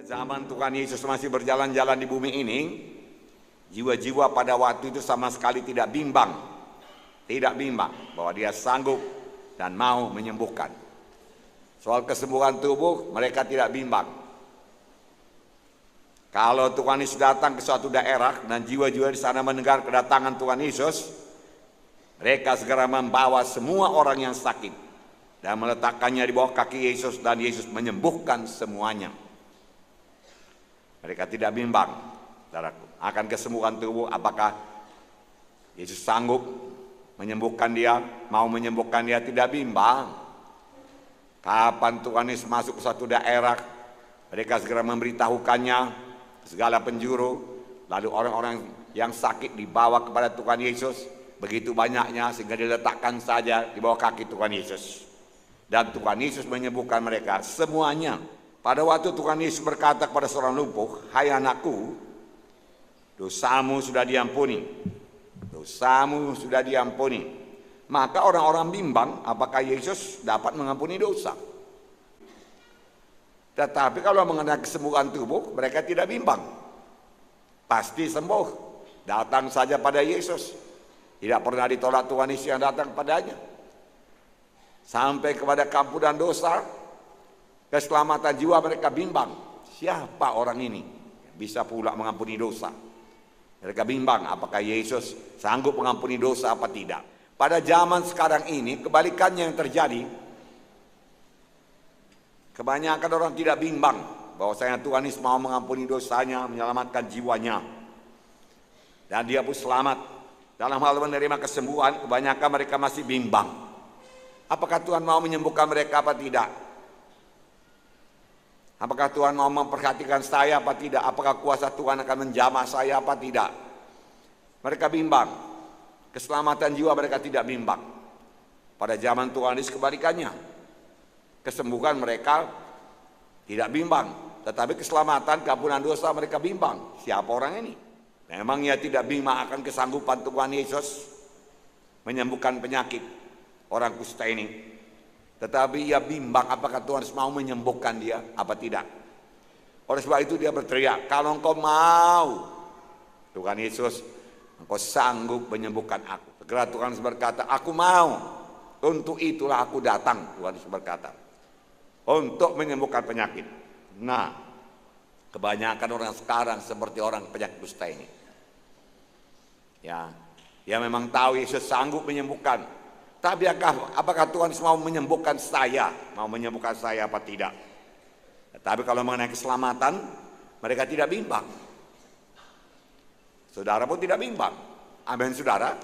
zaman Tuhan Yesus masih berjalan-jalan di bumi ini, jiwa-jiwa pada waktu itu sama sekali tidak bimbang bahwa dia sanggup dan mau menyembuhkan. Soal kesembuhan tubuh mereka tidak bimbang. Kalau Tuhan Yesus datang ke suatu daerah dan jiwa-jiwa di sana mendengar kedatangan Tuhan Yesus, mereka segera membawa semua orang yang sakit dan meletakkannya di bawah kaki Yesus, dan Yesus menyembuhkan semuanya. Mereka tidak bimbang, saudaraku, akan kesembuhan tubuh. Apakah Yesus sanggup menyembuhkan dia, mau menyembuhkan dia? Tidak bimbang. Kapan Tuhan Yesus masuk ke suatu daerah, mereka segera memberitahukannya segala penjuru, lalu orang-orang yang sakit dibawa kepada Tuhan Yesus, begitu banyaknya sehingga diletakkan saja di bawah kaki Tuhan Yesus, dan Tuhan Yesus menyembuhkan mereka semuanya. Pada waktu Tuhan Yesus berkata kepada seorang lumpuh, "Hai anakku, dosamu sudah diampuni, dosamu sudah diampuni." Maka orang-orang bimbang apakah Yesus dapat mengampuni dosa. Tetapi kalau mengenai kesembuhan tubuh, mereka tidak bimbang. Pasti sembuh. Datang saja pada Yesus. Tidak pernah ditolak Tuhan Yesus yang datang padanya. Sampai kepada keampunan dosa, keselamatan jiwa, mereka bimbang. Siapa orang ini bisa pula mengampuni dosa? Mereka bimbang apakah Yesus sanggup mengampuni dosa apa tidak. Pada zaman sekarang ini kebalikannya yang terjadi. Kebanyakan orang tidak bimbang bahwasanya Tuhan Yesus mau mengampuni dosanya, menyelamatkan jiwanya, dan dia pun selamat. Dalam hal menerima kesembuhan, kebanyakan mereka masih bimbang. Apakah Tuhan mau menyembuhkan mereka apa tidak? Apakah Tuhan mau memperhatikan saya apa tidak? Apakah kuasa Tuhan akan menjamah saya apa tidak? Mereka bimbang. Keselamatan jiwa mereka tidak bimbang. Pada zaman Tuhan Yesus kebalikannya. Kesembuhan mereka tidak bimbang, tetapi keselamatan, keampunan dosa mereka bimbang. Siapa orang ini? Memang ia tidak bimbang akan kesanggupan Tuhan Yesus menyembuhkan penyakit orang kusta ini, tetapi ia bimbang apakah Tuhan mau menyembuhkan dia apa tidak. Oleh sebab itu dia berteriak, "Kalau engkau mau, Tuhan Yesus, engkau sanggup menyembuhkan aku." Segera Tuhan Yesus berkata, "Aku mau, untuk itulah aku datang." Tuhan Yesus berkata, untuk menyembuhkan penyakit. Nah, kebanyakan orang sekarang seperti orang penyakit kusta ini. Ya, dia memang tahu Yesus sanggup menyembuhkan. Tapi apakah Tuhan mau menyembuhkan saya? Mau menyembuhkan saya apa tidak? Tapi kalau mengenai keselamatan, mereka tidak bimbang. Saudara pun tidak bimbang. Amin, saudara.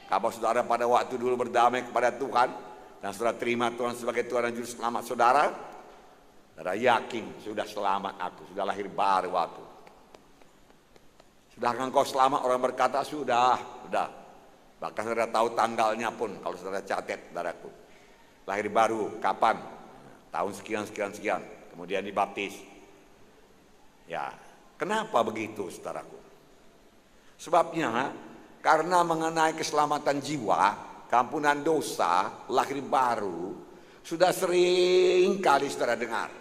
Kalau saudara pada waktu dulu berdamai kepada Tuhan, dan saudara terima Tuhan sebagai Tuhan dan Juru Selamat saudara, saudara yakin sudah selamat aku, sudah lahir baru aku. Sudah engkau selamat? Orang berkata sudah. Bahkan saudara tahu tanggalnya pun kalau saudara catat, saudaraku. Lahir baru kapan? Tahun sekian. Kemudian dibaptis. Ya, kenapa begitu saudaraku? Sebabnya karena mengenai keselamatan jiwa, keampunan dosa, lahir baru, sudah sering kali saudara dengar.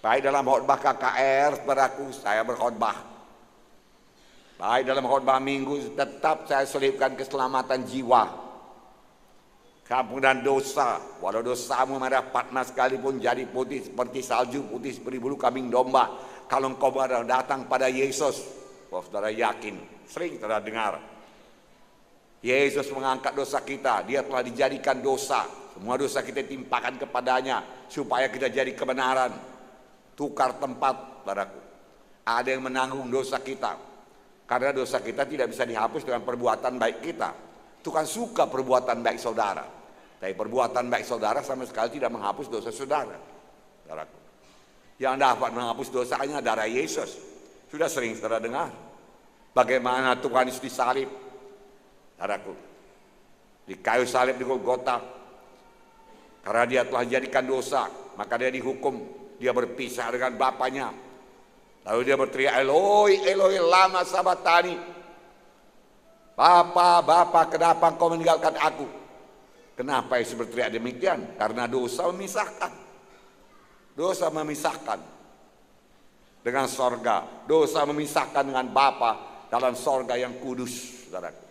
Baik dalam khotbah KKR, saudaraku, saya berkhotbah. Baik dalam khotbah minggu, tetap saya selipkan keselamatan jiwa, keampunan dosa. Walau dosamu merah patna sekalipun jadi putih seperti salju, putih seperti bulu kambing domba, kalau engkau datang pada Yesus, saudara yakin, sering saudara dengar, Yesus mengangkat dosa kita, dia telah dijadikan dosa. Semua dosa kita timpakan kepadanya supaya kita jadi kebenaran. Tukar tempat, saudaraku. Ada yang menanggung dosa kita. Karena dosa kita tidak bisa dihapus dengan perbuatan baik kita. Tuhan suka perbuatan baik saudara. Tapi perbuatan baik saudara sama sekali tidak menghapus dosa saudara, saudaraku. Yang dapat menghapus dosanya darah Yesus. Sudah sering saudara dengar bagaimana Tuhan Yesus disalib, saudaraku, di kayu salib di Golgota. Karena dia telah jadikan dosa, maka dia dihukum, dia berpisah dengan Bapaknya. Lalu dia berteriak, "Eloi, Eloi, lama sabatani." Bapa, kenapa engkau meninggalkan aku? Kenapa Yesus berteriak demikian? Karena dosa memisahkan. Dosa memisahkan dengan sorga. Dosa memisahkan dengan Bapa dalam sorga yang kudus, saudaraku.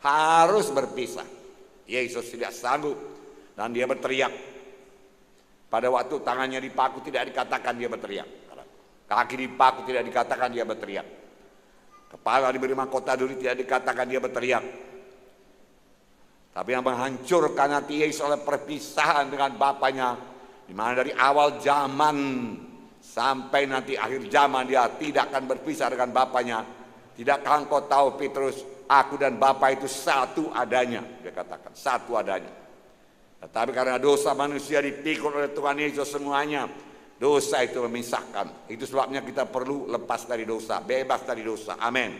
Harus berpisah. Yesus tidak sanggup dan dia berteriak. Pada waktu tangannya dipaku tidak dikatakan dia berteriak. Kaki dipaku tidak dikatakan dia berteriak. Kepala diberi mahkota duri tidak dikatakan dia berteriak. Tapi yang menghancurkan hati Yesus oleh perpisahan dengan Bapaknya, di mana dari awal zaman sampai nanti akhir zaman dia tidak akan berpisah dengan Bapaknya. Tidakkah engkau tahu Petrus, aku dan Bapa itu satu adanya, dia katakan, satu adanya. Tetapi karena dosa manusia dipikul oleh Tuhan Yesus semuanya, dosa itu memisahkan. Itu sebabnya kita perlu lepas dari dosa, bebas dari dosa. Amin.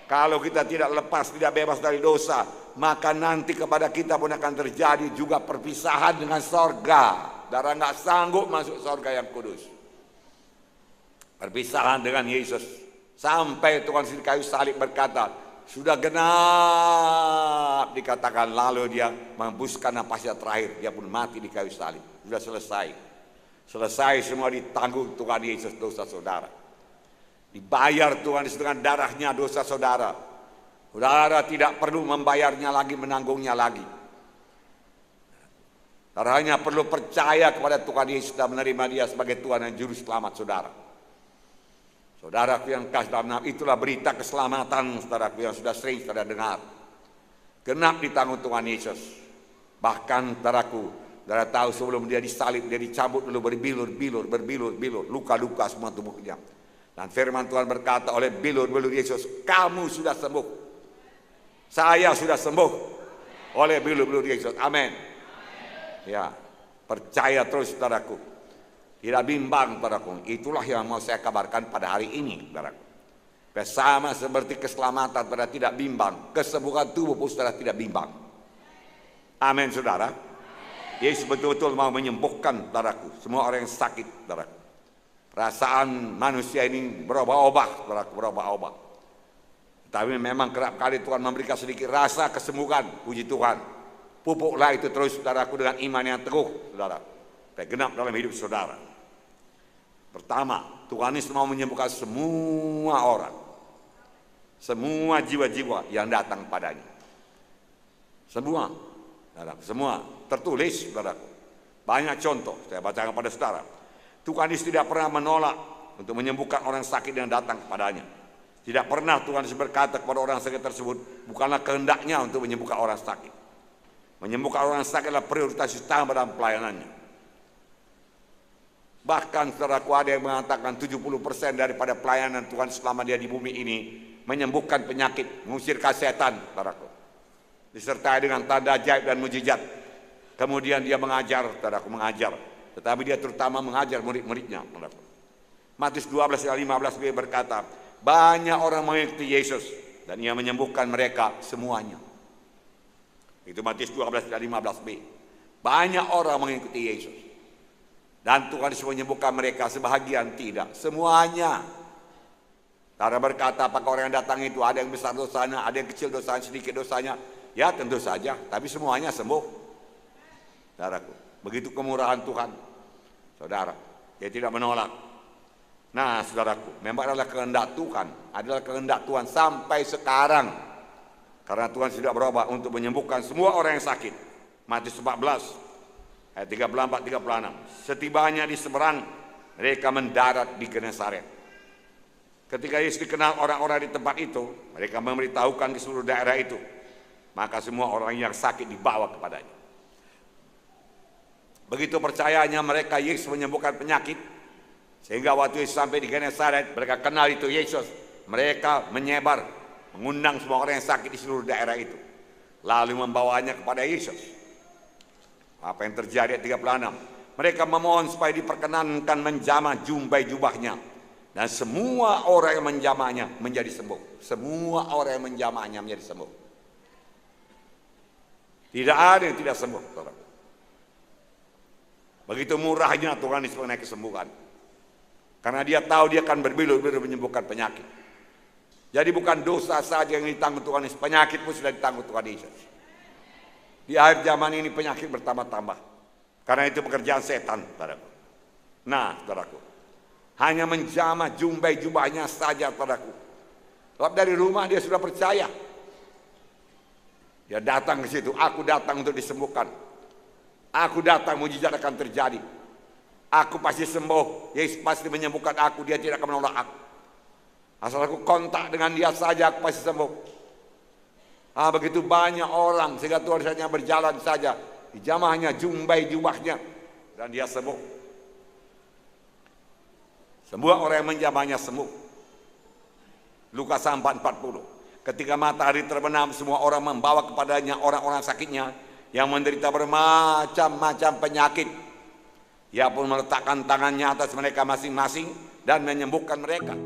Kalau kita tidak lepas, tidak bebas dari dosa, maka nanti kepada kita pun akan terjadi juga perpisahan dengan sorga. Darah nggak sanggup masuk sorga yang kudus. Perpisahan dengan Yesus. Sampai Tuhan di kayu salib berkata, sudah genap dikatakan, lalu dia menghembuskan napasnya terakhir, dia pun mati di kayu salib. Sudah selesai. Selesai semua ditanggung Tuhan Yesus dosa saudara. Dibayar Tuhan Yesus dengan darahnya dosa saudara. Saudara tidak perlu membayarnya lagi, menanggungnya lagi. Saudara hanya perlu percaya kepada Tuhan Yesus dan menerima dia sebagai Tuhan dan Juru Selamat saudara. Saudaraku yang kasih dalam nama, itulah berita keselamatan saudaraku yang sudah sering saudara dengar. Genap ditanggung Tuhan Yesus. Bahkan saudaraku, saudara tahu sebelum dia disalib, dia dicabut dulu berbilur-bilur, luka-luka semua tubuhnya. Dan firman Tuhan berkata, oleh bilur-bilur Yesus, kamu sudah sembuh. Saya sudah sembuh oleh bilur-bilur Yesus. Amin. Ya, percaya terus saudaraku. Tidak bimbang saudaraku. Itulah yang mau saya kabarkan pada hari ini saudaraku. Sama seperti keselamatan saudara tidak bimbang, kesembuhan tubuh pun saudara tidak bimbang. Amin saudara. Yesus betul-betul mau menyembuhkan saudaraku, semua orang yang sakit saudaraku. Perasaan manusia ini berubah-ubah saudaraku, berubah-ubah. Tapi memang kerap kali Tuhan memberikan sedikit rasa kesembuhan, puji Tuhan. Pupuklah itu terus saudaraku dengan iman yang teguh saudara. Supaya genap dalam hidup saudara. Pertama, Tuhan Yesus mau menyembuhkan semua orang. Semua jiwa-jiwa yang datang padanya. Semua, saudaraku, semua tertulis saudaraku. Banyak contoh, saya bacakan pada saudara. Tuhan Yesus tidak pernah menolak untuk menyembuhkan orang sakit yang datang kepadanya. Tidak pernah Tuhan Yesus berkata kepada orang sakit tersebut, bukanlah kehendaknya untuk menyembuhkan orang sakit. Menyembuhkan orang sakit adalah prioritas utama dalam pelayanannya. Bahkan saudaraku ada yang mengatakan 70% daripada pelayanan Tuhan selama dia di bumi ini menyembuhkan penyakit, mengusirkan setan, saudaraku. Disertai dengan tanda ajaib dan mujizat. Kemudian dia mengajar, saudaraku, mengajar. Tetapi dia terutama mengajar murid-muridnya. Matius 12:15b berkata, banyak orang mengikuti Yesus dan ia menyembuhkan mereka semuanya. Itu Matius 12:15b. Banyak orang mengikuti Yesus dan Tuhan Yesus menyembuhkan mereka, sebahagian tidak, semuanya. Saudara berkata, apakah orang yang datang itu ada yang besar dosanya, ada yang kecil dosanya, sedikit dosanya? Ya tentu saja, tapi semuanya sembuh. Saudaraku, begitu kemurahan Tuhan. Saudara, dia tidak menolak. Nah saudaraku, memang adalah kehendak Tuhan, adalah kehendak Tuhan sampai sekarang. Karena Tuhan sudah berubah untuk menyembuhkan semua orang yang sakit. Matius 14 ayat 34-36. Setibanya di seberang, mereka mendarat di Genesaret. Ketika Yesus dikenal orang-orang di tempat itu, mereka memberitahukan ke seluruh daerah itu. Maka semua orang yang sakit dibawa kepadanya. Begitu percayanya mereka Yesus menyembuhkan penyakit, sehingga waktu Yesus sampai di Genesaret, mereka kenal itu Yesus. Mereka menyebar, mengundang semua orang yang sakit di seluruh daerah itu, lalu membawanya kepada Yesus. Apa yang terjadi ayat 36? Mereka memohon supaya diperkenankan menjamah jumbai jubahnya, dan semua orang yang menjamahnya menjadi sembuh. Semua orang yang menjamahnya menjadi sembuh. Tidak ada yang tidak sembuh, saudara. Begitu murahnya Tuhan Yesus mengenai kesembuhan. Karena dia tahu dia akan berbilur-bilur menyembuhkan penyakit. Jadi bukan dosa saja yang ditanggung Tuhan Yesus, penyakit pun sudah ditanggung Tuhan Yesus. Di akhir zaman ini penyakit bertambah-tambah. Karena itu pekerjaan setan, saudara. Nah, saudaraku, hanya menjamah jumbai jubahnya saja, saudaraku. Sebab dari rumah dia sudah percaya. Dia datang ke situ, aku datang untuk disembuhkan. Aku datang, mujizat akan terjadi. Aku pasti sembuh, Yesus pasti menyembuhkan aku, dia tidak akan menolak aku. Asal aku kontak dengan dia saja, aku pasti sembuh. Begitu banyak orang, sehingga Tuhan hanya berjalan saja. Dijamahnya, jumbai jubahnya, dan dia sembuh. Semua orang yang menjamahnya sembuh. Lukas 4:40. Ketika matahari terbenam, semua orang membawa kepadanya orang-orang sakitnya yang menderita bermacam-macam penyakit. Ia pun meletakkan tangannya atas mereka masing-masing dan menyembuhkan mereka.